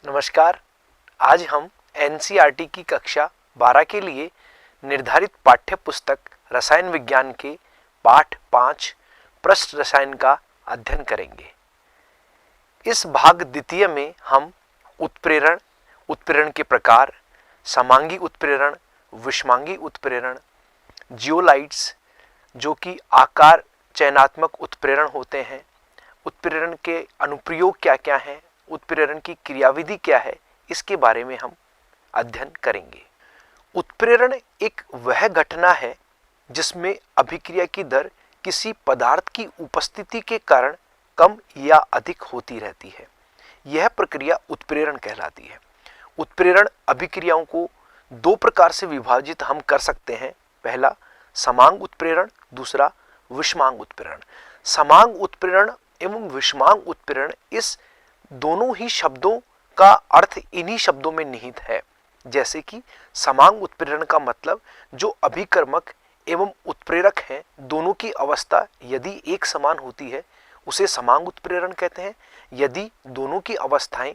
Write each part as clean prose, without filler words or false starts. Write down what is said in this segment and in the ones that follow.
नमस्कार। आज हम एनसीईआरटी की कक्षा 12 के लिए निर्धारित पाठ्य पुस्तक रसायन विज्ञान के पाठ 5 पृष्ठ रसायन का अध्ययन करेंगे। इस भाग द्वितीय में हम उत्प्रेरण, उत्प्रेरण के प्रकार, समांगी उत्प्रेरण, विषमांगी उत्प्रेरण, जियोलाइट्स जो कि आकार चयनात्मक उत्प्रेरण होते हैं, उत्प्रेरण के अनुप्रयोग क्या क्या हैं, उत्प्रेरण की क्रियाविधि क्या है, इसके बारे में हम अध्ययन करेंगे। उत्प्रेरण एक वह घटना है जिसमें अभिक्रिया की दर किसी पदार्थ की उपस्थिति के कारण कम या अधिक होती रहती है। यह प्रक्रिया उत्प्रेरण कहलाती है। उत्प्रेरण अभिक्रियाओं को दो प्रकार से विभाजित हम कर सकते हैं। पहला समांग उत्प्रेरण, दूसरा विषमांग उत्प्रेरण। समांग उत्प्रेरण एवं विषमांग उत्प्रेरण, इस दोनों ही शब्दों का अर्थ इन्हीं शब्दों में निहित है। जैसे कि समांग उत्प्रेरण का मतलब जो अभिकर्मक एवं उत्प्रेरक हैं, दोनों की अवस्था यदि एक समान होती है उसे समांग उत्प्रेरण कहते हैं। यदि दोनों की अवस्थाएं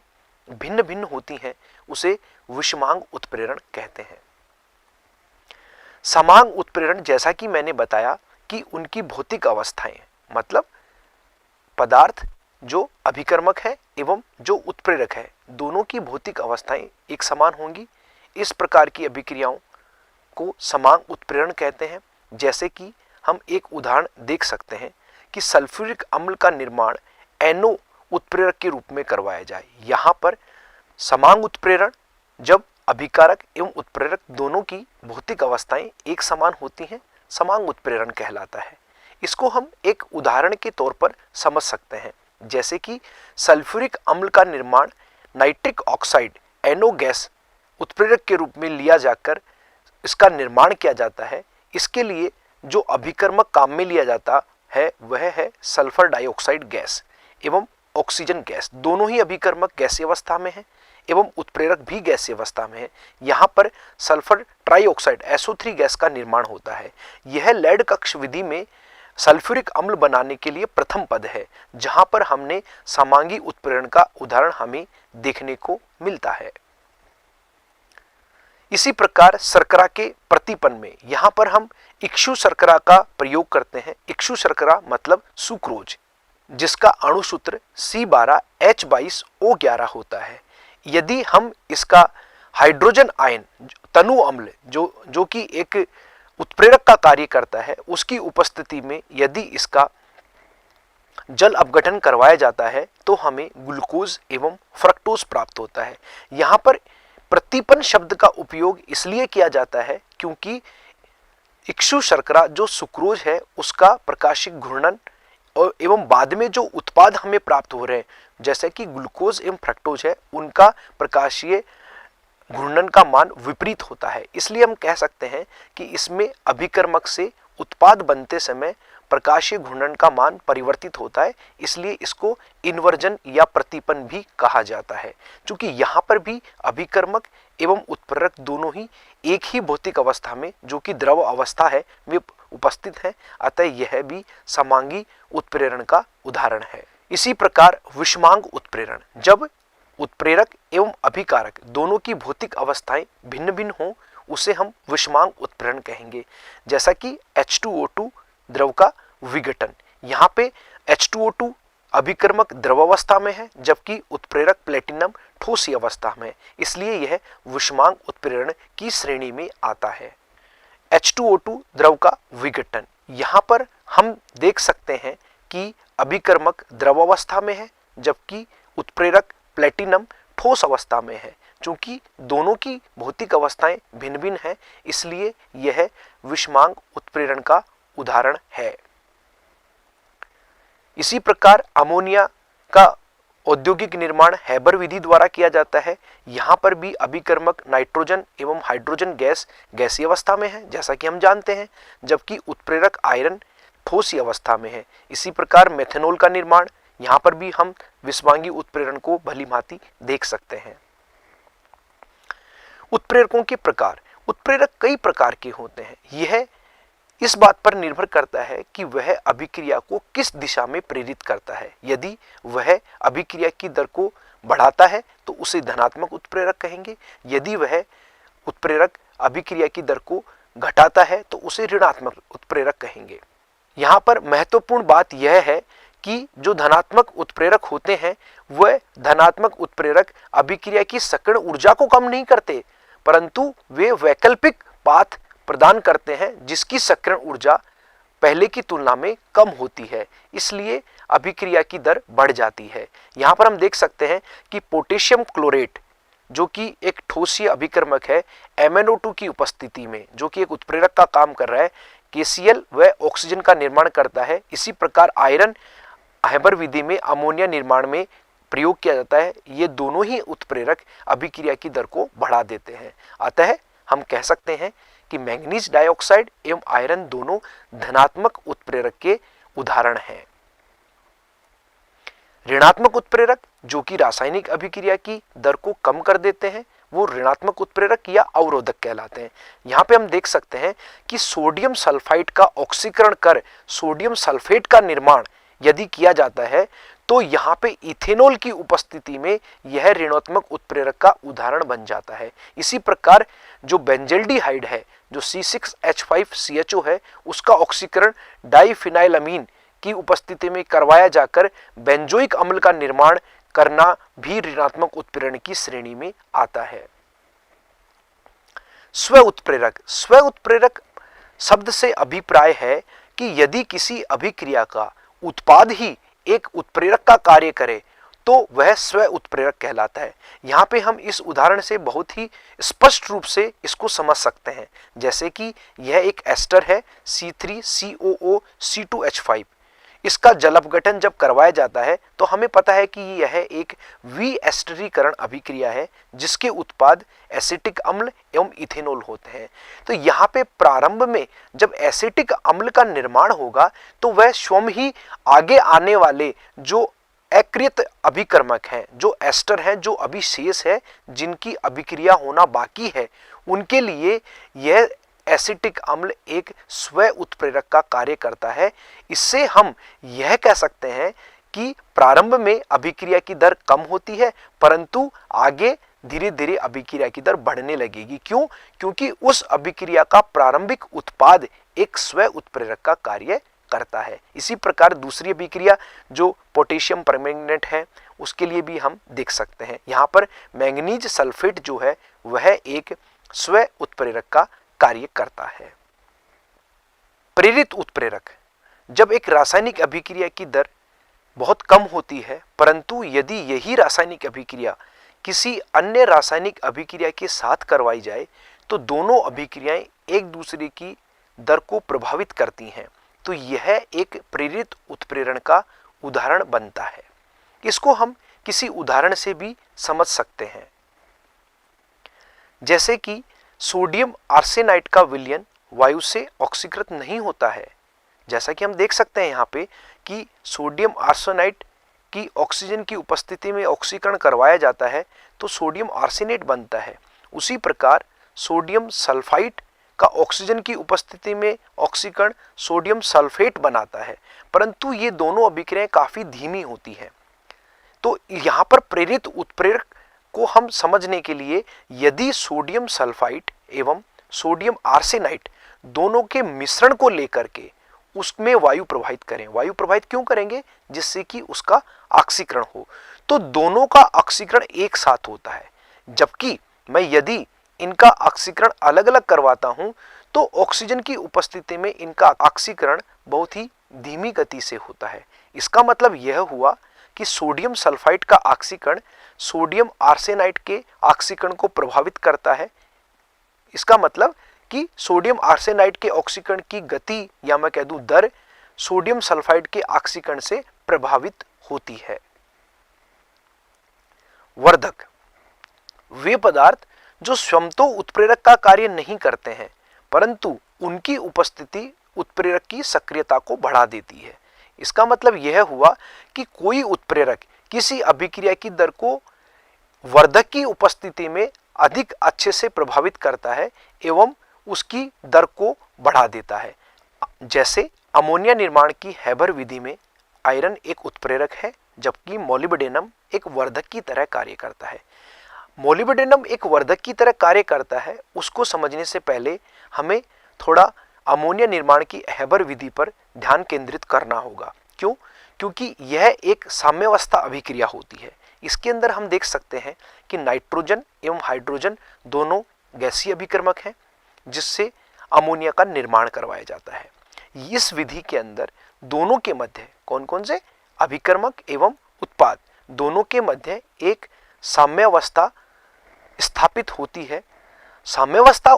भिन्न भिन्न होती हैं उसे विषमांग उत्प्रेरण कहते हैं। समांग उत्प्रेरण, जैसा कि मैंने बताया कि उनकी भौतिक अवस्थाएं, मतलब पदार्थ जो अभिकर्मक है एवं जो उत्प्रेरक है, दोनों की भौतिक अवस्थाएं एक समान होंगी। इस प्रकार की अभिक्रियाओं को समांग उत्प्रेरण कहते हैं। जैसे कि हम एक उदाहरण देख सकते हैं कि सल्फ्यूरिक अम्ल का निर्माण NO उत्प्रेरक के रूप में करवाया जाए। यहाँ पर समांग उत्प्रेरण जब अभिकारक एवं उत्प्रेरक दोनों की भौतिक अवस्थाएं एक समान होती हैं, समांग उत्प्रेरण कहलाता है। इसको हम एक उदाहरण के तौर पर समझ सकते हैं। जैसे कि सल्फ्यूरिक अम्ल का निर्माण नाइट्रिक ऑक्साइड NO गैस उत्प्रेरक के रूप में लिया जाकर इसका निर्माण किया जाता है। इसके लिए जो अभिकर्मक काम में लिया जाता है वह है सल्फर डाइऑक्साइड गैस एवं ऑक्सीजन गैस। दोनों ही अभिकर्मक गैसीय अवस्था में है एवं उत्प्रेरक भी गैसीय अवस्था में है। यहाँ पर सल्फर ट्राइऑक्साइड SO3 गैस का निर्माण होता है। यह लेड कक्ष विधि में सल्फ्यूरिक अम्ल बनाने के लिए प्रथम पद है, जहां पर हमने समांगी उत्प्रेरण का उदाहरण हमें देखने को मिलता है। इसी प्रकार शर्करा के प्रतिपन में यहां पर हम इक्षु शर्करा का प्रयोग करते हैं। इक्षु शर्करा मतलब सुक्रोज, जिसका अणु सूत्र C12H22O11 होता है। यदि हम इसका हाइड्रोजन आयन तनु अम्ल जो कि एक उत्प्रेरक का कार्य करता है, उसकी उपस्थिति में यदि इसका जल अपघटन करवाया जाता है तो हमें ग्लूकोज एवं फ्रक्टोज प्राप्त होता है। यहाँ पर प्रतिपन शब्द का उपयोग इसलिए किया जाता है क्योंकि इक्षु शर्करा जो सुक्रोज है उसका प्रकाशिक घूर्णन एवं बाद में जो उत्पाद हमें प्राप्त हो रहे हैं जैसे कि ग्लूकोज एवं फ्रक्टोज है, उनका प्रकाशीय घूर्णन का मान विपरीत होता है। इसलिए हम कह सकते हैं कि इसमें अभिकर्मक से उत्पाद बनते समय प्रकाशीय घूर्णन का मान परिवर्तित होता है। इसलिए इसको इन्वर्जन या प्रतिपन भी कहा जाता है। क्योंकि यहाँ पर भी अभिकर्मक एवं उत्प्रेरक दोनों ही एक ही भौतिक अवस्था में, जो कि द्रव अवस्था है, वे उपस्थित हैं। अतः यह भी समांगी उत्प्रेरण का उदाहरण है। इसी प्रकार विषमांग उत्प्रेरण, जब उत्प्रेरक एवं अभिकारक दोनों की भौतिक अवस्थाएं भिन्न भिन्न हों उसे हम विषमांग उत्प्रेरण कहेंगे। जैसा कि H2O2 द्रव का विघटन, यहाँ पे H2O2 अभिकर्मक द्रवावस्था में है जबकि उत्प्रेरक प्लेटिनम ठोस अवस्था में, इसलिए यह विषमांग उत्प्रेरण की श्रेणी में आता है। H2O2 द्रव का विघटन, यहाँ पर हम देख सकते हैं कि अभिकर्मक द्रवावस्था में है जबकि उत्प्रेरक प्लेटिनम ठोस अवस्था में है। चूंकि दोनों की भौतिक अवस्थाएं भिन्न भिन्न हैं, इसलिए यह विषमांग उत्प्रेरण का उदाहरण है। इसी प्रकार अमोनिया का औद्योगिक निर्माण हैबर विधि द्वारा किया जाता है। यहाँ पर भी अभिकर्मक नाइट्रोजन एवं हाइड्रोजन गैस गैसीय अवस्था में है जैसा कि हम जानते हैं, जबकि उत्प्रेरक आयरन ठोस अवस्था में है। इसी प्रकार मेथनॉल का निर्माण, यहाँ पर भी हम विषमांगी उत्प्रेरण को भली भांति देख सकते हैं। उत्प्रेरकों के प्रकार, उत्प्रेरक कई प्रकार के होते हैं। यह इस बात पर निर्भर करता है कि वह अभिक्रिया को किस दिशा में प्रेरित करता है। यदि वह अभिक्रिया की दर को बढ़ाता है तो उसे धनात्मक उत्प्रेरक कहेंगे। यदि वह उत्प्रेरक अभिक्रिया की दर को घटाता है तो उसे ऋणात्मक उत्प्रेरक कहेंगे। यहां पर महत्वपूर्ण बात यह है कि जो धनात्मक उत्प्रेरक होते हैं वह धनात्मक उत्प्रेरक अभिक्रिया की सक्रिय ऊर्जा को कम नहीं करते, परंतु वे वैकल्पिक पाथ प्रदान करते हैं जिसकी सक्रिय ऊर्जा पहले की तुलना में कम होती है, इसलिए अभिक्रिया की दर बढ़ जाती है। यहां पर हम देख सकते हैं कि पोटेशियम क्लोरेट जो कि एक ठोसीय अभिकर्मक है, MnO2 की उपस्थिति में जो कि एक उत्प्रेरक का काम कर रहा है, KCl व ऑक्सीजन का निर्माण करता है। इसी प्रकार आयरन हैबर विधि में अमोनिया निर्माण में प्रयोग किया जाता है। ये दोनों ही उत्प्रेरक अभिक्रिया की दर को बढ़ा देते हैं। अतः हम कह सकते हैं कि मैंगनीज डाइऑक्साइड एवं आयरन दोनों धनात्मक उत्प्रेरक के उदाहरण हैं। ऋणात्मक उत्प्रेरक जो कि रासायनिक अभिक्रिया की दर को कम कर देते हैं वो ऋणात्मक उत्प्रेरक या अवरोधक कहलाते हैं। यहां पे हम देख सकते हैं कि सोडियम सल्फाइड का ऑक्सीकरण कर सोडियम सल्फेट का निर्माण यदि किया जाता है तो यहाँ पे इथेनॉल की उपस्थिति में यह ऋणात्मक उत्प्रेरक का उदाहरण बन जाता है। इसी प्रकार जो बेंजल्डिहाइड है जो C6H5CHO है उसका ऑक्सीकरण डाइफिनाइलअमीन की उपस्थिति में करवाया जाकर बेंजोइक अम्ल का निर्माण करना भी ऋणात्मक उत्प्रेरण की श्रेणी में आता है। स्व उत्प्रेरक, स्व उत्प्रेरक शब्द से अभिप्राय है कि यदि किसी अभिक्रिया का उत्पाद ही एक उत्प्रेरक का कार्य करे तो वह स्व उत्प्रेरक कहलाता है। यहाँ पे हम इस उदाहरण से बहुत ही स्पष्ट रूप से इसको समझ सकते हैं, जैसे कि यह एक एस्टर है C3COOC2H5। इसका जल अपघटन जब करवाया जाता है तो हमें पता है कि यह एक विएस्टरीकरण अभिक्रिया है जिसके उत्पाद एसिटिक अम्ल एवं इथेनॉल होते हैं। तो यहाँ पे प्रारंभ में जब एसिटिक अम्ल का निर्माण होगा तो वह स्वयं ही आगे आने वाले जो अक्रियत अभिकर्मक हैं, जो एस्टर हैं, जो अभी शेष है, जिनकी अभिक्रिया होना बाकी है, उनके लिए यह एसिटिक अम्ल एक स्व उत्प्रेरक का कार्य करता है। इससे हम यह कह सकते हैं कि प्रारंभ में अभिक्रिया की दर कम होती है परंतु आगे धीरे धीरे अभिक्रिया की दर बढ़ने लगेगी। क्यों? क्योंकि उस अभिक्रिया का प्रारंभिक उत्पाद एक स्व उत्प्रेरक का कार्य करता है। इसी प्रकार दूसरी अभिक्रिया जो पोटेशियम परमैंगनेट है उसके लिए भी हम देख सकते हैं। यहाँ पर मैंगनीज सल्फेट जो है वह एक स्व उत्प्रेरक का कार्य करता है। प्रेरित उत्प्रेरक, जब एक रासायनिक अभिक्रिया की दर बहुत कम होती है परंतु यदि यही रासायनिक अभिक्रिया किसी अन्य रासायनिक अभिक्रिया के साथ करवाई जाए तो दोनों अभिक्रियाएं एक दूसरे की दर को प्रभावित करती हैं, तो यह एक प्रेरित उत्प्रेरण का उदाहरण बनता है। इसको हम किसी उदाहरण से भी समझ सकते हैं, जैसे कि सोडियम आर्सेनाइड का विलयन वायु से ऑक्सीकृत नहीं होता है। जैसा कि हम देख सकते हैं यहाँ पे कि सोडियम आर्सेनाइड की ऑक्सीजन की उपस्थिति में ऑक्सीकरण करवाया जाता है तो सोडियम आर्सेनेट बनता है। उसी प्रकार सोडियम सल्फाइड का ऑक्सीजन की उपस्थिति में ऑक्सीकरण सोडियम सल्फेट बनाता है, परंतु ये दोनों अभिक्रियाएं काफी धीमी होती हैं। तो यहाँ पर प्रेरित उत्प्रेरक को हम समझने के लिए यदि सोडियम सल्फाइड एवं सोडियम आर्सेनाइड दोनों के मिश्रण को लेकर के उसमें वायु प्रवाहित करें, वायु प्रवाहित क्यों करेंगे? जिससे कि उसका ऑक्सीकरण हो, तो दोनों का ऑक्सीकरण एक साथ होता है। जबकि मैं यदि इनका ऑक्सीकरण अलग अलग करवाता हूं तो ऑक्सीजन की उपस्थिति में इनका ऑक्सीकरण बहुत ही धीमी गति से होता है। इसका मतलब यह हुआ कि सोडियम सल्फाइड का ऑक्सीकरण सोडियम आर्सेनाइड के ऑक्सीकरण को प्रभावित करता है। इसका मतलब कि सोडियम आर्सेनाइड के ऑक्सीकरण की गति या मैं कह दूं दर सोडियम सल्फाइड के ऑक्सीकरण से प्रभावित होती है। वर्धक, वे पदार्थ जो स्वयं तो उत्प्रेरक का कार्य नहीं करते हैं परंतु उनकी उपस्थिति उत्प्रेरक की सक्रियता को बढ़ा देती है। इसका मतलब यह हुआ कि कोई उत्प्रेरक किसी अभिक्रिया की दर को वर्धक की उपस्थिति में अधिक अच्छे से प्रभावित करता है एवं उसकी दर को बढ़ा देता है। जैसे अमोनिया निर्माण की हैबर विधि में आयरन एक उत्प्रेरक है जबकि मोलिब्डेनम एक वर्धक की तरह कार्य करता है। मोलिब्डेनम एक वर्धक की तरह कार्य करता है, उसको समझने से पहले हमें थोड़ा अमोनिया निर्माण की हैबर विधि पर ध्यान केंद्रित करना होगा। क्यों? क्योंकि यह एक साम्यावस्था अभिक्रिया होती है। इसके अंदर हम देख सकते हैं कि नाइट्रोजन एवं हाइड्रोजन दोनों गैसीय अभिकर्मक हैं, जिससे अमोनिया का निर्माण करवाया जाता है। इस विधि के अंदर दोनों के मध्य कौन कौन से अभिकर्मक एवं उत्पाद दोनों के मध्य एक साम्यावस्था स्थापित होती है। साम्यावस्था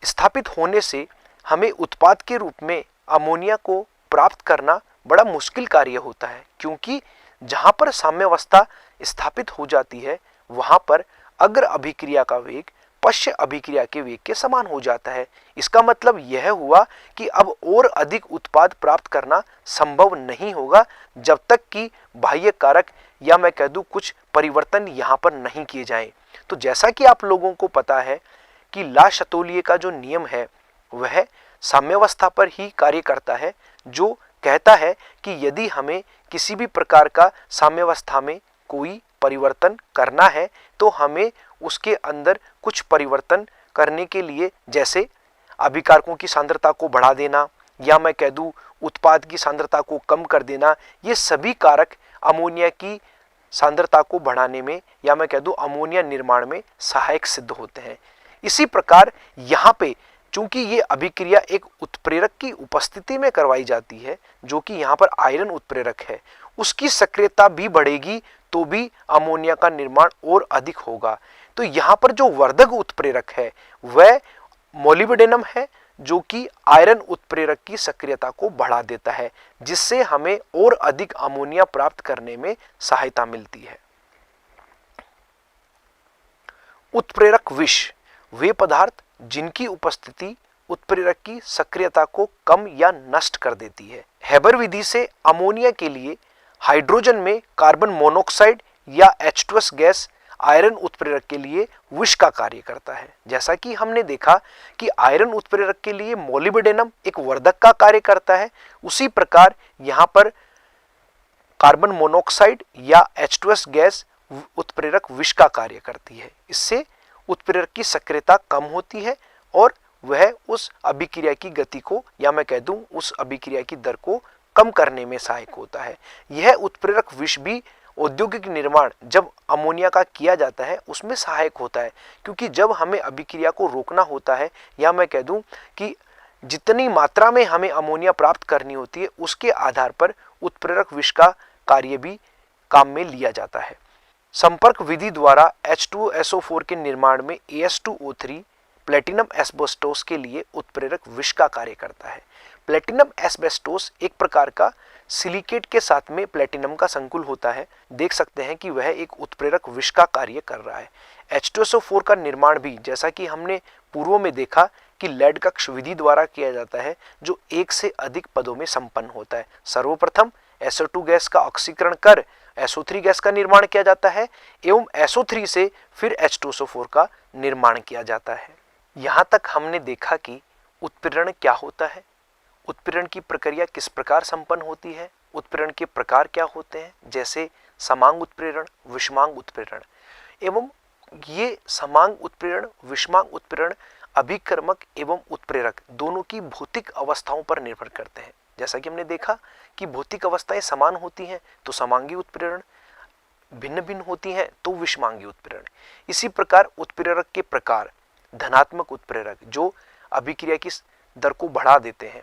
स्थापित होने से हमें उत्पाद के रूप में अमोनिया को प्राप्त करना बड़ा मुश्किल कार्य होता है, क्योंकि जहां पर साम्यावस्था स्थापित हो जाती है वहां पर अग्र अभिक्रिया का वेग पश्च अभिक्रिया के वेग के समान हो जाता है। इसका मतलब यह हुआ कि अब और अधिक उत्पाद प्राप्त करना संभव नहीं होगा जब तक कि बाह्य कारक या मैं कह दूं कुछ परिवर्तन यहां पर नहीं किए जाएं। तो जैसा कि आप लोगों को पता है कि ला शतोलिए का जो नियम है वह साम्यावस्था पर ही कार्य करता है, जो कहता है कि यदि हमें किसी भी प्रकार का साम्यावस्था में कोई परिवर्तन करना है तो हमें उसके अंदर कुछ परिवर्तन करने के लिए, जैसे अभिकारकों की सांद्रता को बढ़ा देना या मैं कह दूं उत्पाद की सांद्रता को कम कर देना, ये सभी कारक अमोनिया की सांद्रता को बढ़ाने में या मैं कह दूं अमोनिया निर्माण में सहायक सिद्ध होते हैं। इसी प्रकार यहाँ पे चूंकि ये अभिक्रिया एक उत्प्रेरक की उपस्थिति में करवाई जाती है, जो कि यहाँ पर आयरन उत्प्रेरक है, उसकी सक्रियता भी बढ़ेगी तो भी अमोनिया का निर्माण और अधिक होगा। तो यहाँ पर जो वर्धक उत्प्रेरक है वह मोलिब्डेनम है, जो कि आयरन उत्प्रेरक की सक्रियता को बढ़ा देता है, जिससे हमें और अधिक अमोनिया प्राप्त करने में सहायता मिलती है। उत्प्रेरक विष वे पदार्थ जिनकी उपस्थिति उत्प्रेरक की सक्रियता को कम या नष्ट कर देती है। हैबर विधि से अमोनिया के लिए हाइड्रोजन में कार्बन मोनोऑक्साइड या H2S गैस आयरन उत्प्रेरक के लिए विष का कार्य करता है। जैसा कि हमने देखा कि आयरन उत्प्रेरक के लिए मोलिब्डेनम एक वर्धक का कार्य करता है, उसी प्रकार यहाँ पर कार्बन मोनोऑक्साइड या H2S गैस उत्प्रेरक विष का कार्य करती है। इससे उत्प्रेरक की सक्रियता कम होती है और वह उस अभिक्रिया की गति को या मैं कह दूं उस अभिक्रिया की दर को कम करने में सहायक होता है। यह उत्प्रेरक विष भी औद्योगिक निर्माण जब अमोनिया का किया जाता है उसमें सहायक होता है, क्योंकि जब हमें अभिक्रिया को रोकना होता है या मैं कह दूं कि जितनी मात्रा में हमें अमोनिया प्राप्त करनी होती है उसके आधार पर उत्प्रेरक विष का कार्य भी काम में लिया जाता है। संपर्क विधि द्वारा H2SO4 के निर्माण में AS2O3 प्लेटिनम एस्बेस्टोस के लिए उत्प्रेरक विष का कार्य करता है। प्लेटिनम एस्बेस्टोस एक प्रकार का सिलिकेट के साथ में प्लेटिनम का संकुल होता है। देख सकते हैं कि वह एक उत्प्रेरक विष का कार्य कर रहा है। H2SO4 का निर्माण भी जैसा कि हमने पूर्व में देखा कि लेड कक्ष विधि द्वारा किया जाता है, जो एक से अधिक पदों में संपन्न होता है। सर्वप्रथम SO2 गैस का ऑक्सीकरण कर SO3 गैस का निर्माण किया जाता है एवं SO3 से फिर H2SO4 का निर्माण किया जाता है। यहाँ तक हमने देखा कि उत्प्रेरण क्या होता है, उत्प्रेरण की प्रक्रिया किस प्रकार संपन्न होती है, उत्प्रेरण के प्रकार क्या होते हैं, जैसे समांग उत्प्रेरण, विषमांग उत्प्रेरण। एवं ये समांग उत्प्रेरण, विषमांग उत्प्रेरण अभिकर्मक एवं उत्प्रेरक दोनों की भौतिक अवस्थाओं पर निर्भर करते हैं। जैसा कि हमने देखा कि भौतिक अवस्थाएं समान होती हैं तो समांगी उत्प्रेरण, भिन्न भिन्न होती हैं तो विषमांगी उत्प्रेरण। इसी प्रकार उत्प्रेरक के प्रकार धनात्मक उत्प्रेरक जो अभिक्रिया की दर को बढ़ा देते हैं,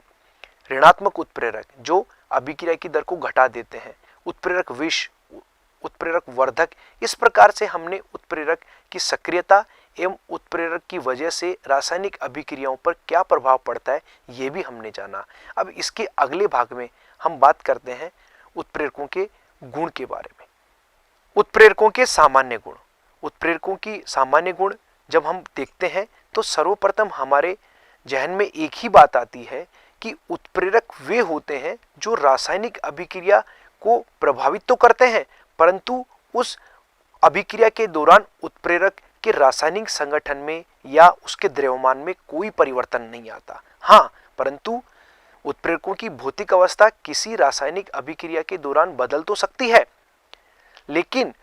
ऋणात्मक उत्प्रेरक जो अभिक्रिया की दर को घटा देते हैं, उत्प्रेरक विष, उत्प्रेरक वर्धक। इस प्रकार से हमने उत्प्रेरक की सक्रियता एवं उत्प्रेरक की वजह से रासायनिक अभिक्रियाओं पर क्या प्रभाव पड़ता है ये भी हमने जाना। अब इसके अगले भाग में हम बात करते हैं उत्प्रेरकों के गुण के बारे में। उत्प्रेरकों के सामान्य गुण। उत्प्रेरकों की सामान्य गुण जब हम देखते हैं तो सर्वप्रथम हमारे जहन में एक ही बात आती है कि उत्प्रेरक वे होते हैं जो रासायनिक अभिक्रिया को प्रभावित तो करते हैं, परंतु उस अभिक्रिया के दौरान उत्प्रेरक के रासायनिक संगठन में या उसके द्रव्यमान में कोई परिवर्तन नहीं आता। हाँ, परंतु उत्प्रेरकों की भौतिक अवस्था किसी रासायनिक अभिक्रिया के दौरान बदल तो सकती है, लेकिन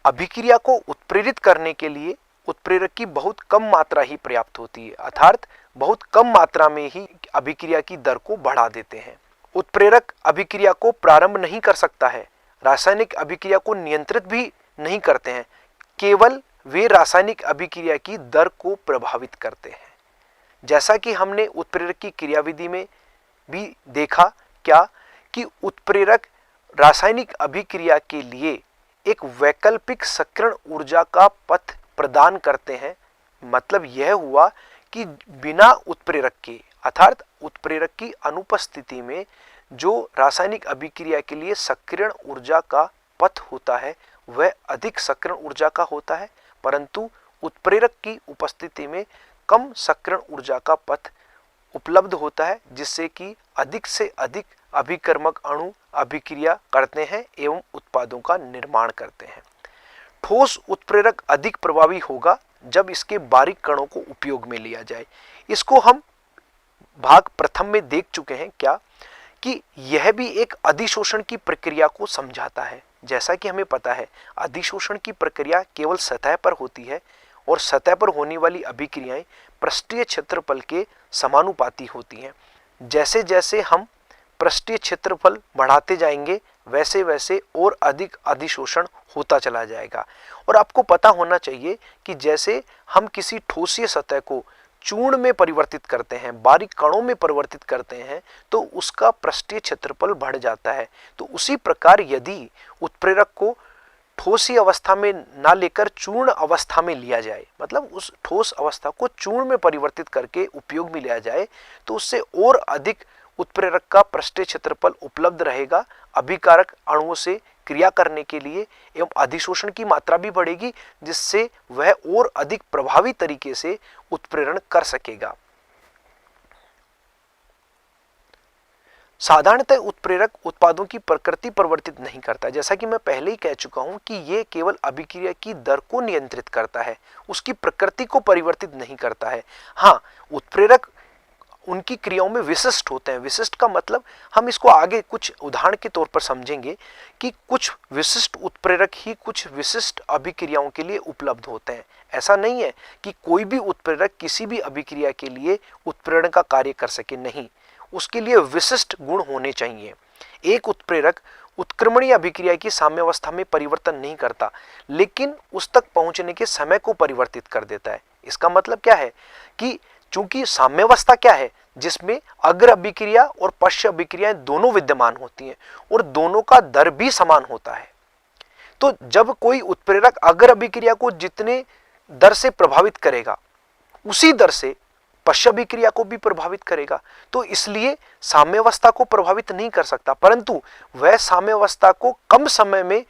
अभिक्रिया को उत्प्रेरित करने के लिए उत्प्रेरक की बहुत कम मात्रा ही पर्याप्त होती है, अर्थात बहुत कम मात्रा में ही अभिक्रिया की दर को बढ़ा देते हैं। उत्प्रेरक अभिक्रिया को प्रारंभ नहीं कर सकता है, रासायनिक अभिक्रिया को नियंत्रित भी नहीं करते हैं, केवल वे रासायनिक अभिक्रिया की दर को प्रभावित करते हैं। जैसा कि हमने उत्प्रेरक की क्रियाविधि में भी देखा क्या कि उत्प्रेरक रासायनिक अभिक्रिया के लिए एक वैकल्पिक सक्रियण ऊर्जा का पथ प्रदान करते हैं। मतलब यह हुआ कि बिना उत्प्रेरक के अर्थात उत्प्रेरक की अनुपस्थिति में जो रासायनिक अभिक्रिया के लिए सक्रियण ऊर्जा का पथ होता है वह अधिक सक्रियण ऊर्जा का होता है, परंतु उत्प्रेरक की उपस्थिति में कम सक्रियण ऊर्जा का पथ उपलब्ध होता है, जिससे कि अधिक से अधिक अभिकर्मक अणु अभिक्रिया करते हैं एवं उत्पादों का निर्माण करते हैं। ठोस उत्प्रेरक अधिक प्रभावी होगा जब इसके बारीक कणों को उपयोग में लिया जाए। इसको हम भाग प्रथम में देख चुके हैं क्या कि यह भी एक अधिशोषण की प्रक्रिया को समझाता है। जैसा कि हमें पता है अधिशोषण की प्रक्रिया केवल सतह पर होती है और सतह पर होने वाली अभिक्रियाएं पृष्ठीय क्षेत्रफल के समानुपाती होती हैं। जैसे जैसे हम पृष्ठीय क्षेत्रफल बढ़ाते जाएंगे वैसे वैसे और अधिक अधिशोषण होता चला जाएगा। और आपको पता होना चाहिए कि जैसे हम किसी ठोसीय सतह को चूर्ण में परिवर्तित करते हैं, बारीक कणों में परिवर्तित करते हैं, तो उसका पृष्ठीय क्षेत्रफल बढ़ जाता है। तो उसी प्रकार यदि उत्प्रेरक को ठोसी अवस्था में ना लेकर चूर्ण अवस्था में लिया जाए, मतलब उस ठोस अवस्था को चूर्ण में परिवर्तित करके उपयोग में लिया जाए, तो उससे और अधिक उत्प्रेरक का पृष्ठीय क्षेत्रफल उपलब्ध रहेगा अभिकारक अणुओं से क्रिया करने के लिए एवं अधिशोषण की मात्रा भी बढ़ेगी, जिससे वह और अधिक प्रभावी तरीके से उत्प्रेरण कर सकेगा। साधारणतः उत्प्रेरक उत्पादों की प्रकृति परिवर्तित नहीं करता। जैसा कि मैं पहले ही कह चुका हूं कि यह केवल अभिक्रिया की दर को नियंत्रित करता है, उसकी प्रकृति को परिवर्तित नहीं करता है। हाँ, उत्प्रेरक उनकी क्रियाओं में विशिष्ट होते हैं। विशिष्ट का मतलब हम इसको आगे कुछ उदाहरण के तौर पर समझेंगे कि कुछ विशिष्ट उत्प्रेरक ही कुछ विशिष्ट अभिक्रियाओं के लिए उपलब्ध होते हैं। ऐसा नहीं है कि कोई भी उत्प्रेरक किसी भी अभिक्रिया के लिए उत्प्रेरण का कार्य कर सके, नहीं, उसके लिए विशिष्ट गुण होने चाहिए। एक उत्प्रेरक उत्क्रमणीय अभिक्रिया की साम्यावस्था में परिवर्तन नहीं करता, लेकिन उस तक पहुंचने के समय को परिवर्तित कर देता है। इसका मतलब क्या है कि चूंकि साम्यावस्था क्या है, जिसमें अग्र अभिक्रिया और पश्च अभिक्रियाएं दोनों विद्यमान होती हैं और दोनों का दर भी समान होता है। तो जब कोई उत्प्रेरक अग्र अभिक्रिया को जितने दर से प्रभावित करेगा उसी दर से पश्च अभिक्रिया को भी प्रभावित करेगा। तो इसलिए साम्यावस्था को प्रभावित नहीं कर सकता, परंतु वह साम्यावस्था को कम समय में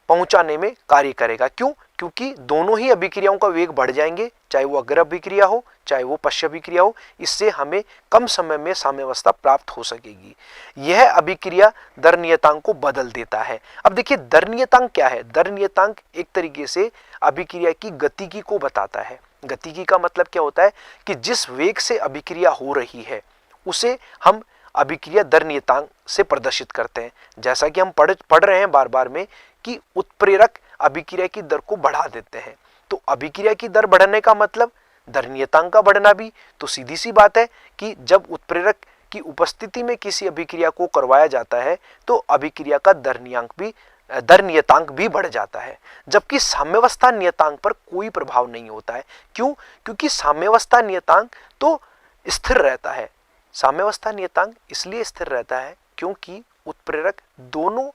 पहुंचाने में कार्य करेगा। क्यों? क्योंकि दोनों ही अभिक्रियाओं का वेग बढ़ जाएंगे, चाहे वो अग्र अभिक्रिया हो चाहे वो पश्च अभिक्रिया हो। इससे हमें कम समय में साम्यावस्था प्राप्त हो सकेगी। यह अभिक्रिया दर नियतांक को बदल देता है। अब देखिए दर नियतांक क्या है। दर नियतांक एक तरीके से अभिक्रिया की गतिकी को बताता है। गतिकी का मतलब क्या होता है कि जिस वेग से अभिक्रिया हो रही है उसे हम अभिक्रिया दर नियतांक से प्रदर्शित करते हैं। जैसा कि हम पढ़ रहे हैं बार बार में कि उत्प्रेरक अभिक्रिया की दर को बढ़ा देते हैं, तो अभिक्रिया की दर बढ़ने का मतलब दर नियतांक का बढ़ना भी। तो सीधी सी बात है कि जब उत्प्रेरक की उपस्थिति में किसी अभिक्रिया को करवाया जाता है तो अभिक्रिया का दर नियतांक भी बढ़ जाता है, जबकि साम्यावस्था नियतांक पर कोई प्रभाव नहीं होता है। क्यों? क्योंकि साम्यावस्था नियतांक तो स्थिर रहता है। साम्यावस्था नियतांक इसलिए स्थिर रहता है क्योंकि उत्प्रेरक दोनों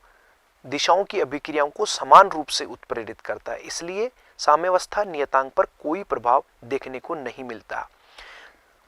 दिशाओं की अभिक्रियाओं को समान रूप से उत्प्रेरित करता है, इसलिए साम्यावस्था नियतांक पर कोई प्रभाव देखने को नहीं मिलता।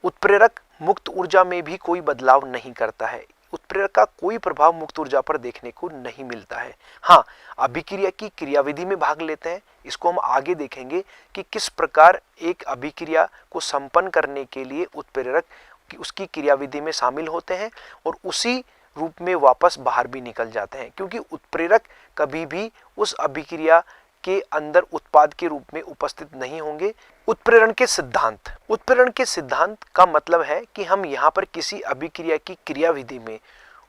उत्प्रेरक मुक्त ऊर्जा में भी कोई बदलाव नहीं करता है। उत्प्रेरक का कोई प्रभाव मुक्त ऊर्जा पर देखने को नहीं मिलता है। हाँ, अभिक्रिया की क्रियाविधि में भाग लेते हैं। इसको हम आगे देखेंगे कि किस प्रकार एक अभिक्रिया को संपन्न करने के लिए उत्प्रेरक उसकी क्रियाविधि में शामिल होते हैं और उसी रूप में वापस बाहर भी निकल जाते हैं, क्योंकि उत्प्रेरक कभी भी उस अभिक्रिया के अंदर उत्पाद के रूप में उपस्थित नहीं होंगे। उत्प्रेरण के सिद्धांत का मतलब है कि हम यहाँ पर किसी अभिक्रिया की क्रियाविधि में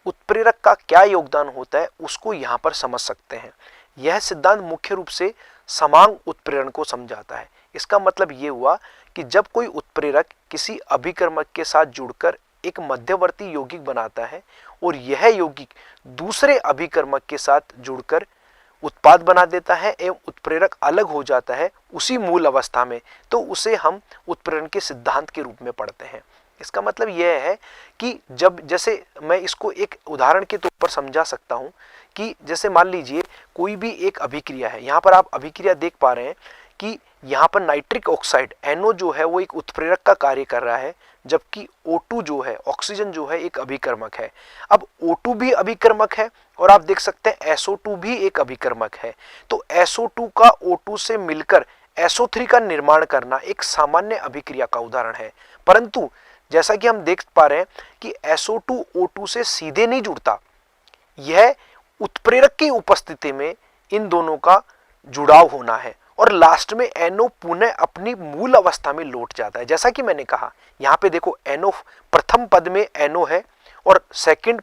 उत्प्रेरक का क्या योगदान होता है उसको यहाँ पर समझ सकते हैं। यह सिद्धांत मुख्य रूप से समांग उत्प्रेरण को समझाता है। इसका मतलब ये हुआ कि जब कोई उत्प्रेरक किसी अभिकर्मक के साथ जुड़कर एक मध्यवर्ती यौगिक बनाता है और यह यौगिक दूसरे अभिकर्मक के साथ जुड़कर उत्पाद बना देता है एवं उत्प्रेरक अलग हो जाता है उसी मूल अवस्था में, तो उसे हम उत्प्रेरण के सिद्धांत के रूप में पढ़ते हैं। इसका मतलब यह है कि जब, जैसे मैं इसको एक उदाहरण के तौर पर समझा सकता हूं कि जैसे मान लीजिए कोई भी एक अभिक्रिया है, यहां पर आप अभिक्रिया देख पा रहे हैं कि यहां पर नाइट्रिक ऑक्साइड NO जो है वो एक उत्प्रेरक का कार्य कर रहा है, जबकि O2 जो है, ऑक्सीजन जो है, एक अभिकर्मक है। अब O2 भी अभिकर्मक है और आप देख सकते हैं SO2 भी एक अभिकर्मक है। तो SO2 का O2 से मिलकर SO3 का निर्माण करना एक सामान्य अभिक्रिया का उदाहरण है। परंतु जैसा कि हम देख पा रहे हैं कि SO2 O2 से सीधे नहीं जुड़ता, यह उत्प्रेरक की उपस्थिति में इन दोनों का जुड़ाव होना है और लास्ट में NO पुनः अपनी मूल अवस्था में लौट जाता है। जैसा कि मैंने कहा, यहां पे देखो NO प्रथम पद में NO है और सेकंड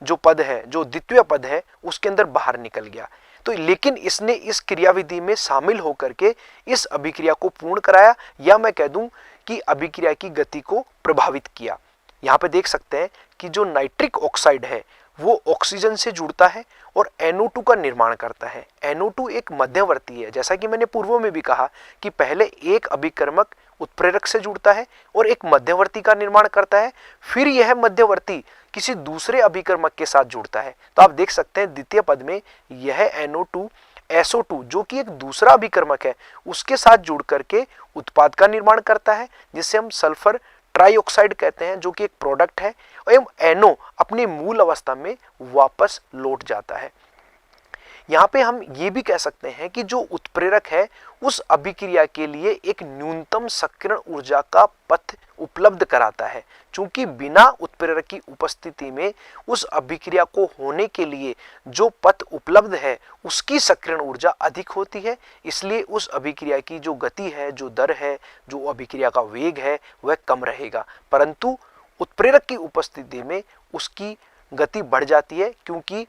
जो पद है, जो द्वितीय पद है, उसके अंदर बाहर निकल गया। तो लेकिन इसने इस क्रियाविधि में शामिल होकर के इस अभिक्रिया को पूर्ण कराया, या मैं कह दूं कि अभिक्रिया की गति को प्रभावित किया। यहां पे देख सकते हैं कि जो नाइट्रिक ऑक्साइड है वो ऑक्सीजन से जुड़ता है और NO2 का निर्माण करता है। NO2 एक मध्यवर्ती है, जैसा कि मैंने पूर्व में भी कहा कि पहले एक अभिकर्मक उत्प्रेरक से जुड़ता है और एक मध्यवर्ती का निर्माण करता है, फिर यह मध्यवर्ती किसी दूसरे अभिकर्मक के साथ जुड़ता है। तो आप देख सकते हैं द्वितीय पद में यह NO2 SO2 जो कि एक दूसरा अभिकर्मक है उसके साथ जुड़ करके उत्पाद का निर्माण करता है, जिसे हम सल्फर ट्राइऑक्साइड कहते हैं, जो कि एक प्रोडक्ट है, एवं NO अपनी मूल अवस्था में वापस लौट जाता है। यहाँ पे हम ये भी कह सकते हैं कि जो उत्प्रेरक है उस अभिक्रिया के लिए एक न्यूनतम सक्रियण ऊर्जा का पथ उपलब्ध कराता है, क्योंकि बिना उत्प्रेरक की उपस्थिति में उस अभिक्रिया को होने के लिए जो पथ उपलब्ध है उसकी सक्रियण ऊर्जा अधिक होती है। इसलिए उस अभिक्रिया की जो गति है, जो दर है, जो अभिक्रिया का वेग है, वह कम रहेगा। परंतु उत्प्रेरक की उपस्थिति में उसकी गति बढ़ जाती है, क्योंकि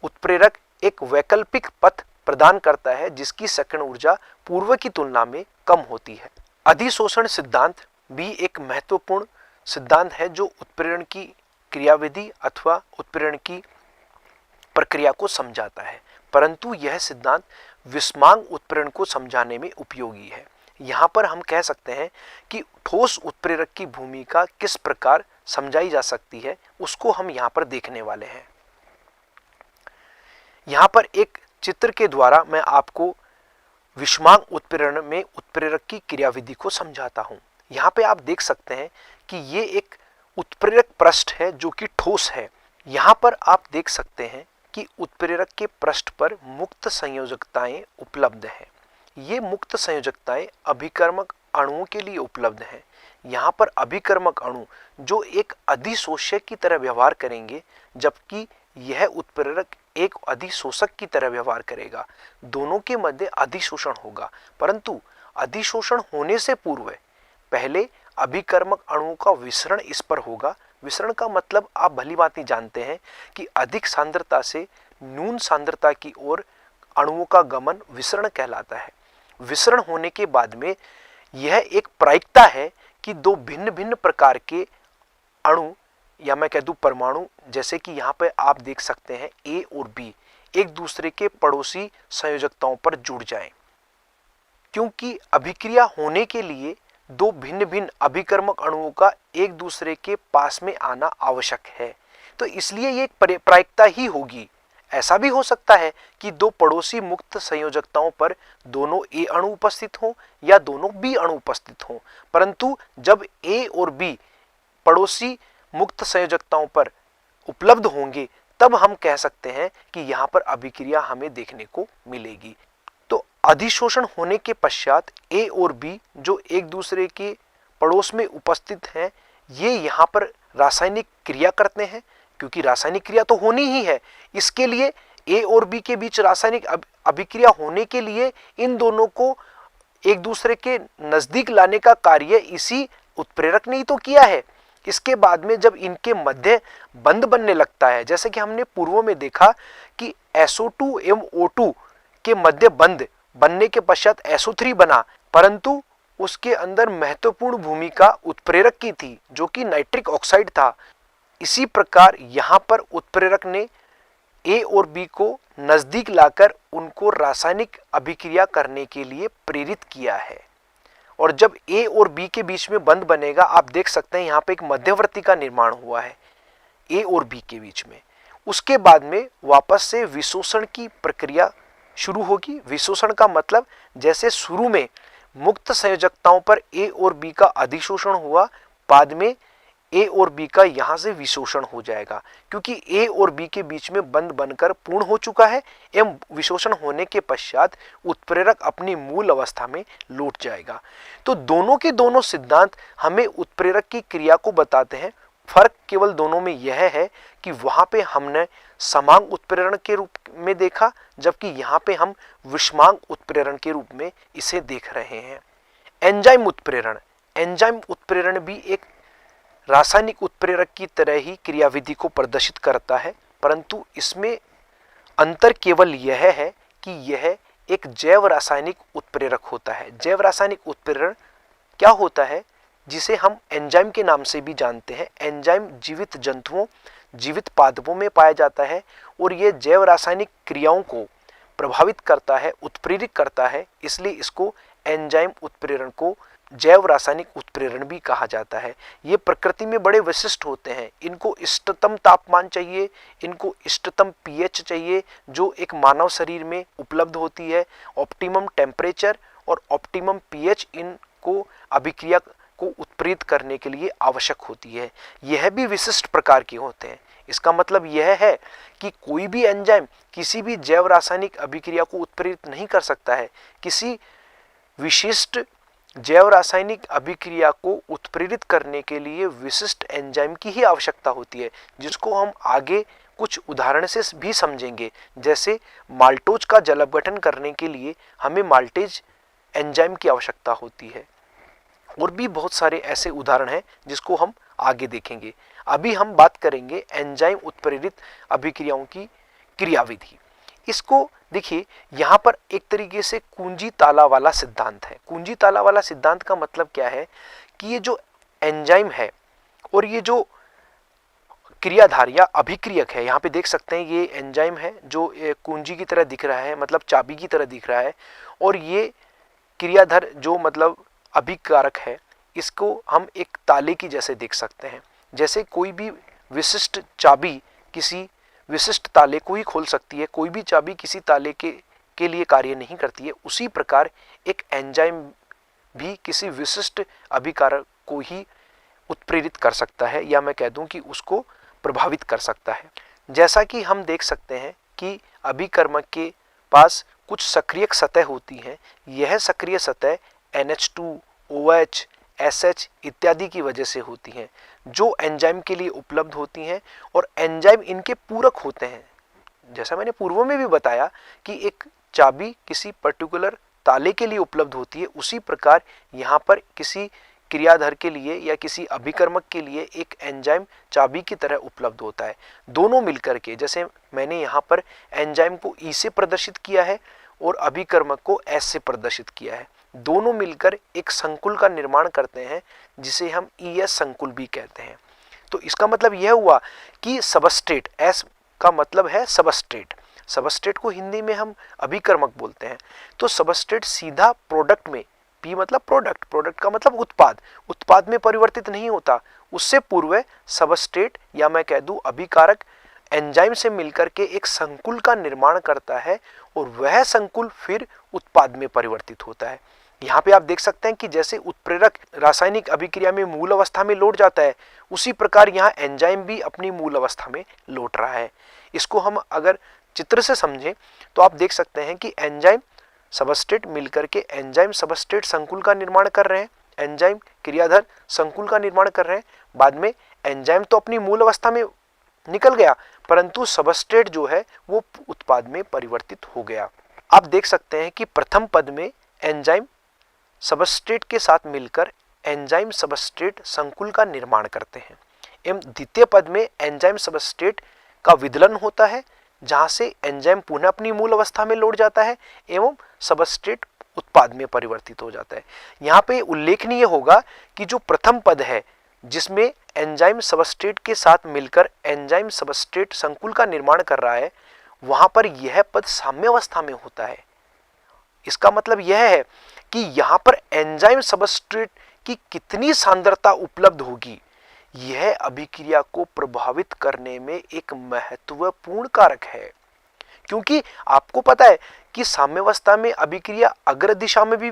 उत्प्रेरक एक वैकल्पिक पथ प्रदान करता है जिसकी सक्रियण ऊर्जा पूर्व की तुलना में कम होती है। अधिशोषण सिद्धांत भी एक महत्वपूर्ण सिद्धांत है जो उत्प्रेरण की क्रियाविधि अथवा उत्प्रेरण की प्रक्रिया को समझाता है, परंतु यह सिद्धांत विषमांग उत्प्रेरण को समझाने में उपयोगी है। यहाँ पर हम कह सकते हैं कि ठोस उत्प्रेरक की भूमिका किस प्रकार समझाई जा सकती है, उसको हम यहाँ पर देखने वाले हैं। यहाँ पर एक चित्र के द्वारा मैं आपको विषमांग उत्प्रेरण में उत्प्रेरक की क्रियाविधि को समझाता हूँ। यहाँ पे आप देख सकते हैं कि ये एक उत्प्रेरक पृष्ठ है जो कि ठोस है। यहाँ पर आप देख सकते हैं कि उत्प्रेरक के पृष्ठ पर मुक्त संयोजकताएं उपलब्ध हैं। ये मुक्त संयोजकताएं अभिकर्मक अणुओं के लिए उपलब्ध हैं। यहाँ पर अभिकर्मक अणु जो एक अधिशोष्य की तरह व्यवहार करेंगे, जबकि यह उत्प्रेरक एक अधिशोषक की तरह व्यवहार करेगा। दोनों के मध्य अधिशोषण होगा, परंतु अधिशोषण होने से पूर्व पहले अभिकर्मक अणुओं का विसरण इस पर होगा। विसरण का मतलब आप भली भांति जानते हैं कि अधिक सांद्रता से न्यून सांद्रता की ओर अणुओं का गमन विसरण कहलाता है। विसरण होने के बाद में यह एक प्रायिकता है कि दो भिन्न भिन्न प्रकार के अणु, या मैं कह दूं परमाणु, जैसे कि यहाँ पे आप देख सकते हैं A और B, एक दूसरे के पड़ोसी संयोजकताओं पर जुड़ जाएं। क्योंकि अभिक्रिया होने के लिए दो भिन्न भिन्न अभिकर्मक अणुओं का एक दूसरे के पास में आना आवश्यक है, तो इसलिए ये एक प्रायिकता ही होगी। ऐसा भी हो सकता है कि दो पड़ोसी मुक्त संयोजकताओं पर दोनों A अणु उपस्थित हों या दोनों B अणु उपस्थित हों, परंतु जब A और B पड़ोसी मुक्त संयोजकताओं पर उपलब्ध होंगे तब हम कह सकते हैं कि यहाँ पर अभिक्रिया हमें देखने को मिलेगी। तो अधिशोषण होने के पश्चात A और B जो एक दूसरे के पड़ोस में उपस्थित हैं, ये यहाँ पर रासायनिक क्रिया करते हैं, क्योंकि रासायनिक क्रिया तो होनी ही है। इसके लिए A और B के बीच रासायनिक अभिक्रिया होने के लिए इन दोनों को एक दूसरे के नजदीक लाने का कार्य इसी उत्प्रेरक ने ही तो किया है। इसके बाद में जब इनके मध्य बंध बनने लगता है, जैसे कि हमने पूर्व में देखा कि SO2 एवं O2 के मध्य बंध बनने के पश्चात SO3 बना, परंतु उसके अंदर महत्वपूर्ण भूमिका उत्प्रेरक की थी जो कि नाइट्रिक ऑक्साइड था। इसी प्रकार यहां पर उत्प्रेरक ने A और B को नजदीक लाकर उनको रासायनिक अभिक्रिया करने के लिए प्रेरित किया है। और जब A और B के बीच में बंध बनेगा, आप देख सकते हैं यहां पे एक मध्यवर्ती का निर्माण हुआ है A और B के बीच में। उसके बाद में वापस से विशोषण की प्रक्रिया शुरू होगी। विशोषण का मतलब जैसे शुरू में मुक्त संयोजकताओं पर A और B का अधिशोषण हुआ, बाद में A और B का यहां से विशोषण हो जाएगा, क्योंकि A और B के बीच में बंध बनकर पूर्ण हो चुका है एवं विशोषण होने के पश्चात उत्प्रेरक अपनी मूल अवस्था में लौट जाएगा। तो दोनों के दोनों सिद्धांत हमें उत्प्रेरक की क्रिया को बताते हैं। फर्क केवल दोनों में यह है कि वहां पे हमने समांग उत्प्रेरण के रूप में देखा, जबकि यहां पे हम विषमांग उत्प्रेरण के रूप में इसे देख रहे हैं। एंजाइम उत्प्रेरण, एंजाइम उत्प्रेरण भी एक रासायनिक उत्प्रेरक की तरह ही क्रियाविधि को प्रदर्शित करता है, परंतु इसमें अंतर केवल यह है कि यह एक जैव रासायनिक उत्प्रेरक होता है। जैव रासायनिक उत्प्रेरण क्या होता है, जिसे हम एंजाइम के नाम से भी जानते हैं। एंजाइम जीवित जंतुओं, जीवित पादपों में पाया जाता है और यह जैव रासायनिक क्रियाओं को प्रभावित करता है, उत्प्रेरित करता है, इसलिए इसको एंजाइम उत्प्रेरण को जैव रासायनिक उत्प्रेरण भी कहा जाता है। ये प्रकृति में बड़े विशिष्ट होते हैं। इनको इष्टतम तापमान चाहिए, इनको इष्टतम pH चाहिए जो एक मानव शरीर में उपलब्ध होती है। ऑप्टिमम टेम्परेचर और ऑप्टिमम pH इनको अभिक्रिया को उत्प्रेरित करने के लिए आवश्यक होती है। यह भी विशिष्ट प्रकार के होते हैं। इसका मतलब यह है कि कोई भी एंजाइम किसी भी जैव रासायनिक अभिक्रिया को उत्प्रेरित नहीं कर सकता है। किसी विशिष्ट जैव रासायनिक अभिक्रिया को उत्प्रेरित करने के लिए विशिष्ट एंजाइम की ही आवश्यकता होती है, जिसको हम आगे कुछ उदाहरण से भी समझेंगे। जैसे माल्टोज का जल अपघटन करने के लिए हमें माल्टेज एंजाइम की आवश्यकता होती है, और भी बहुत सारे ऐसे उदाहरण हैं जिसको हम आगे देखेंगे। अभी हम बात करेंगे एंजाइम उत्प्रेरित अभिक्रियाओं की क्रियाविधि। इसको देखिए, यहां पर एक तरीके से कुंजी ताला वाला सिद्धांत है। कुंजी ताला वाला सिद्धांत का मतलब क्या है कि ये जो एंजाइम है और ये जो क्रियाधार या अभिक्रियक है, यहाँ पे देख सकते हैं ये एंजाइम है जो कुंजी की तरह दिख रहा है, मतलब चाबी की तरह दिख रहा है, और ये क्रियाधार जो मतलब अभिकारक है, इसको हम एक ताले की जैसे देख सकते हैं। जैसे कोई भी विशिष्ट चाबी किसी विशिष्ट ताले को ही खोल सकती है, कोई भी चाबी किसी ताले के लिए कार्य नहीं करती है, उसी प्रकार एक एंजाइम भी किसी विशिष्ट अभिकारक को ही उत्प्रेरित कर सकता है, या मैं कह दूं कि उसको प्रभावित कर सकता है। जैसा कि हम देख सकते हैं कि अभिकर्मक के पास कुछ सक्रियक सतह होती हैं। यह सक्रिय सतह NH2, OH, SH इत्यादि की वजह से होती हैं, जो एंजाइम के लिए उपलब्ध होती हैं, और एंजाइम इनके पूरक होते हैं। जैसा मैंने पूर्व में भी बताया कि एक चाबी किसी पर्टिकुलर ताले के लिए उपलब्ध होती है, उसी प्रकार यहाँ पर किसी क्रियाधार के लिए या किसी अभिकर्मक के लिए एक एंजाइम चाबी की तरह उपलब्ध होता है। दोनों मिलकर के, जैसे मैंने यहाँ पर एंजाइम को E से प्रदर्शित किया है और अभिकर्मक को S से प्रदर्शित किया है, दोनों मिलकर एक संकुल का निर्माण करते हैं जिसे हम ES संकुल भी कहते हैं। तो इसका मतलब यह हुआ कि सबस्ट्रेट, S का मतलब है सबस्ट्रेट, सबस्ट्रेट को हिंदी में हम अभिकर्मक बोलते हैं। तो सबस्ट्रेट सीधा प्रोडक्ट में, P मतलब प्रोडक्ट, प्रोडक्ट का मतलब उत्पाद, उत्पाद में परिवर्तित नहीं होता। उससे पूर्व सबस्ट्रेट या मैं कह दूं अभिकारक एंजाइम से मिलकर के एक संकुल का निर्माण करता है, और वह संकुल फिर उत्पाद में परिवर्तित होता है। यहाँ पे आप देख सकते हैं कि जैसे उत्प्रेरक रासायनिक अभिक्रिया में मूल अवस्था में लौट जाता है, उसी प्रकार यहाँ एंजाइम भी अपनी मूल अवस्था में लौट रहा है। इसको हम अगर चित्र से समझें तो आप देख सकते हैं कि एंजाइम सबस्ट्रेट मिलकर के एंजाइम सबस्ट्रेट संकुल का निर्माण कर रहे हैं, एंजाइम क्रियाधार संकुल का निर्माण कर रहे हैं। बाद में एंजाइम तो अपनी मूल अवस्था में निकल गया, परंतु सबस्ट्रेट जो है वो उत्पाद में परिवर्तित हो गया। आप देख सकते हैं कि प्रथम पद में एंजाइम सबस्ट्रेट के साथ मिलकर एंजाइम सबस्ट्रेट संकुल का निर्माण करते हैं, एवं द्वितीय पद में एंजाइम सबस्ट्रेट का विदलन होता है, जहां से एंजाइम पुनः अपनी मूल अवस्था में लौट जाता है एवं सबस्ट्रेट उत्पाद में परिवर्तित हो जाता है। यहाँ पे उल्लेखनीय होगा कि जो प्रथम पद है जिसमें एंजाइम सबस्ट्रेट के साथ मिलकर एंजाइम सबस्ट्रेट संकुल का निर्माण कर रहा है, वहां पर यह पद साम्यावस्था में होता है। इसका मतलब यह है कि यहां पर एंजाइम सबस्ट्रेट की कितनी सांद्रता उपलब्ध होगी, यह अभिक्रिया को प्रभावित करने में एक महत्वपूर्ण कारक है। क्योंकि आपको पता है कि साम्यावस्था में अभिक्रिया अग्र दिशा में भी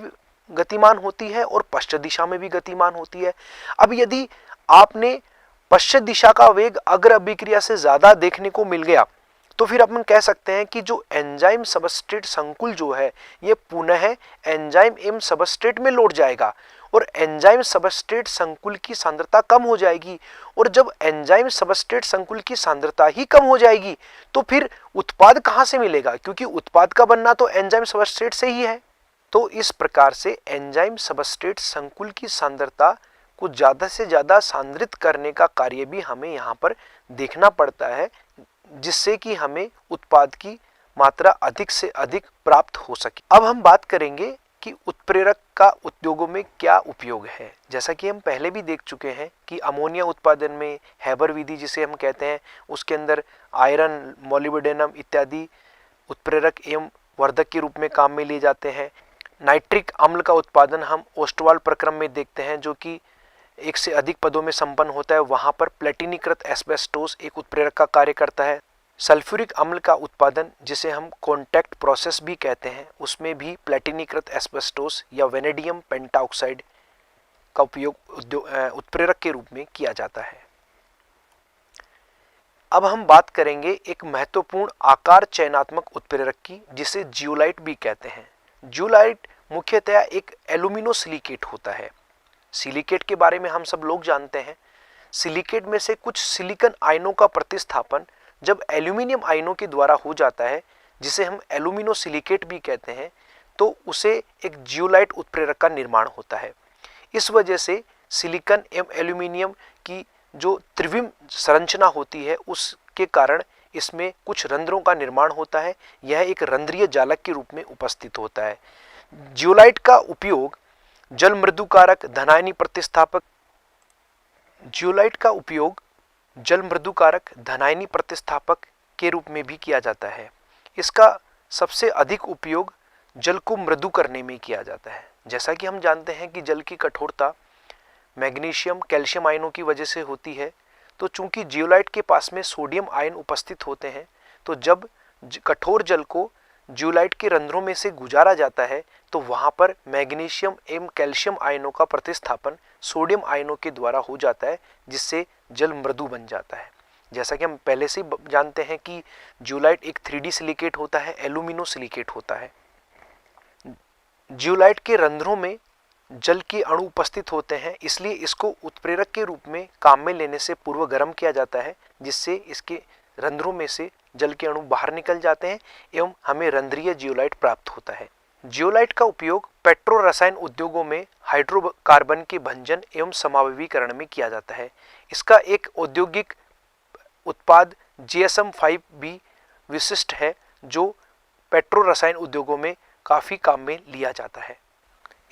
गतिमान होती है और पश्चिम दिशा में भी गतिमान होती है। अब यदि आपने पश्चिम दिशा का वेग अग्र अभिक्रिया से ज्यादा देखने को मिल गया, तो फिर अपन कह सकते हैं कि जो एंजाइम सबस्ट्रेट संकुल जो है ये पुनः एंजाइम एवं सबस्ट्रेट में लौट जाएगा और एंजाइम सबस्ट्रेट संकुल की सांद्रता कम हो जाएगी। और जब एंजाइम सबस्ट्रेट संकुल की सांद्रता ही कम हो जाएगी तो फिर उत्पाद कहां से मिलेगा, क्योंकि उत्पाद का बनना तो एंजाइम सबस्ट्रेट से ही है। तो इस प्रकार से एंजाइम सबस्ट्रेट संकुल की सांद्रता को ज्यादा से ज्यादा सांद्रित करने का कार्य भी हमें यहाँ पर देखना पड़ता है, जिससे कि हमें उत्पाद की मात्रा अधिक से अधिक प्राप्त हो सके। अब हम बात करेंगे कि उत्प्रेरक का उद्योगों में क्या उपयोग है। जैसा कि हम पहले भी देख चुके हैं कि अमोनिया उत्पादन में हैबर विधि जिसे हम कहते हैं, उसके अंदर आयरन, मोलिब्डेनम इत्यादि उत्प्रेरक एवं वर्धक के रूप में काम में लिए जाते हैं। नाइट्रिक अम्ल का उत्पादन हम ओस्टवाल प्रक्रम में देखते हैं, जो कि एक से अधिक पदों में संपन्न होता है। वहां पर प्लेटिनीकृत एस्बेस्टोस एक उत्प्रेरक का कार्य करता है। सल्फ्यूरिक अम्ल का उत्पादन जिसे हम कॉन्टैक्ट प्रोसेस भी कहते हैं, उसमें भी प्लेटिनीकृत एस्बेस्टोस या वेनेडियम पेंटाऑक्साइड का उपयोग उत्प्रेरक के रूप में किया जाता है। अब हम बात करेंगे एक महत्वपूर्ण आकार चयनात्मक उत्प्रेरक की, जिसे जियोलाइट भी कहते हैं। जियोलाइट मुख्यतया एक एल्यूमिनो सिलिकेट होता है। सिलिकेट के बारे में हम सब लोग जानते हैं। सिलिकेट में से कुछ सिलिकॉन आयनों का प्रतिस्थापन जब एल्यूमिनियम आयनों के द्वारा हो जाता है, जिसे हम एल्यूमिनो सिलिकेट भी कहते हैं, तो उसे एक जियोलाइट उत्प्रेरक का निर्माण होता है। इस वजह से सिलिकॉन एवं एल्यूमिनियम की जो त्रिविम संरचना होती है, उसके कारण इसमें कुछ रंध्रों का निर्माण होता है। यह एक रंध्रीय जालक के रूप में उपस्थित होता है। जियोलाइट का उपयोग जल मृदुकारक, धनायनी प्रतिस्थापक जियोलाइट का उपयोग जल मृदुकारक, धनायनी प्रतिस्थापक के रूप में भी किया जाता है। इसका सबसे अधिक उपयोग जल को मृदु करने में किया जाता है। जैसा कि हम जानते हैं कि जल की कठोरता मैग्नीशियम, कैल्शियम आयनों की वजह से होती है। तो चूंकि जियोलाइट के पास में सोडियम आयन उपस्थित होते हैं, तो जब कठोर जल को जियोलाइट के रंध्रों में से गुजारा जाता है तो वहां पर मैग्नीशियम एवं कैल्शियम आयनों का प्रतिस्थापन सोडियम आयनों के द्वारा हो जाता है, जिससे जल मृदु बन जाता है। जैसा कि हम पहले से जानते हैं कि जियोलाइट एक 3D सिलिकेट होता है, एल्यूमिनो सिलिकेट होता है। जियोलाइट के रंध्रों में जल के अणु उपस्थित होते हैं, इसलिए इसको उत्प्रेरक के रूप में काम में लेने से पूर्व गर्म किया जाता है, जिससे इसके रंध्रों में से जल के अणु बाहर निकल जाते हैं एवं हमें रंध्रीय जियोलाइट प्राप्त होता है। जियोलाइट का उपयोग पेट्रो रसायन उद्योगों में हाइड्रोकार्बन के भंजन एवं समावयवीकरण में किया जाता है। इसका एक औद्योगिक उत्पाद GSM 5 भी विशिष्ट है, जो पेट्रो रसायन उद्योगों में काफी काम में लिया जाता है।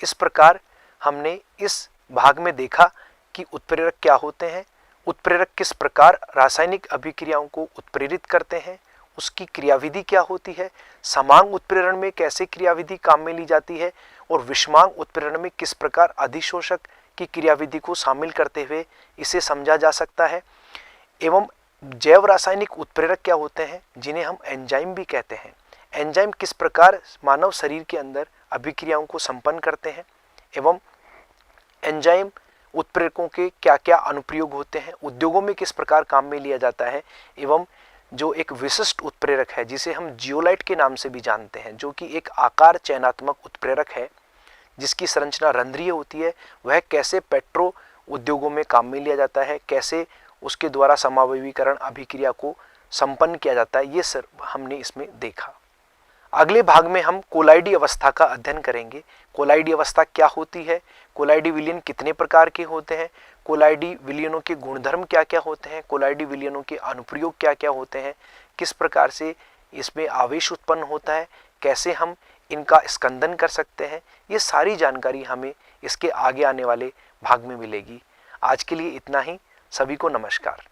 इस प्रकार हमने इस भाग में देखा कि उत्प्रेरक क्या होते हैं, उत्प्रेरक किस प्रकार रासायनिक अभिक्रियाओं को उत्प्रेरित करते हैं, उसकी क्रियाविधि क्या होती है, समांग उत्प्रेरण में कैसे क्रियाविधि काम में ली जाती है और विषमांग उत्प्रेरण में किस प्रकार अधिशोषक की क्रियाविधि को शामिल करते हुए इसे समझा जा सकता है, एवं जैव रासायनिक उत्प्रेरक क्या होते हैं जिन्हें हम एंजाइम भी कहते हैं। एंजाइम किस प्रकार मानव शरीर के अंदर अभिक्रियाओं को संपन्न करते हैं, एवं एंजाइम उत्प्रेरकों के क्या क्या अनुप्रयोग होते हैं, उद्योगों में किस प्रकार काम में लिया जाता है, एवं जो एक विशिष्ट उत्प्रेरक है जिसे हम जियोलाइट के नाम से भी जानते हैं, जो कि एक आकार चयनात्मक उत्प्रेरक है जिसकी संरचना रंध्रीय होती है, वह कैसे पेट्रो उद्योगों में काम में लिया जाता है, कैसे उसके द्वारा समावयवीकरण अभिक्रिया को संपन्न किया जाता है, ये सर हमने इसमें देखा। अगले भाग में हम कोलाइडी अवस्था का अध्ययन करेंगे। कोलाइडी अवस्था क्या होती है, कोलाइडी विलयन कितने प्रकार के होते हैं, कोलाइडी विलयनों के गुणधर्म क्या क्या होते हैं, कोलाइडी विलयनों के अनुप्रयोग क्या क्या होते हैं, किस प्रकार से इसमें आवेश उत्पन्न होता है, कैसे हम इनका स्कंदन कर सकते हैं, ये सारी जानकारी हमें इसके आगे आने वाले भाग में मिलेगी। आज के लिए इतना ही। सभी को नमस्कार।